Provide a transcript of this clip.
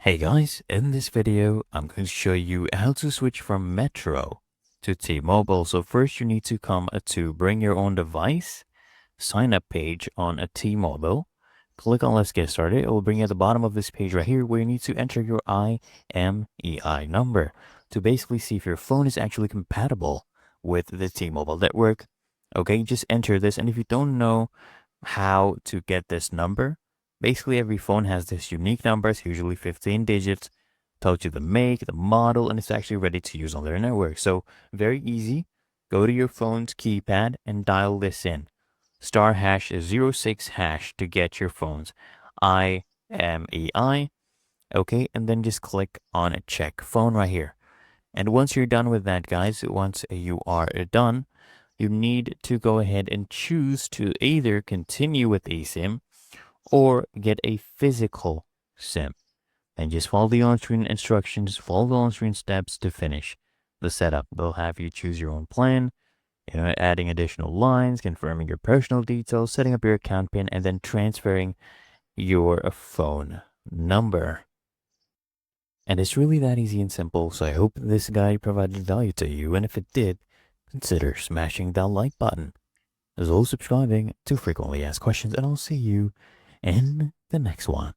Hey guys, in this video, I'm going to show you how to switch from Metro to T-Mobile. So first you need to come to bring your own device, sign up page on a T-Mobile. Click on Let's Get Started. It will bring you at the bottom of this page right here where you need to enter your IMEI number to basically see if your phone is actually compatible with the T-Mobile network. Okay, just enter this, and if you don't know how to get this number, basically every phone has this unique number. It's usually 15 digits, tells you the make, the model, and it's actually ready to use on their network. So very easy. Go to your phone's keypad and dial this in. Star hash 06 hash to get your phone's IMEI. Okay, and then just click on check phone right here. And once you're done with that, guys, once you are done, you need to go ahead and choose to either continue with eSIM or get a physical SIM. And just follow the on-screen instructions, follow the on-screen steps to finish the setup. They'll have you choose your own plan, adding additional lines, confirming your personal details, setting up your account PIN, and then transferring your phone number. And it's really that easy and simple, so I hope this guide provided value to you, and if it did, consider smashing that like button, as well as subscribing to frequently asked questions, and I'll see you in the next one.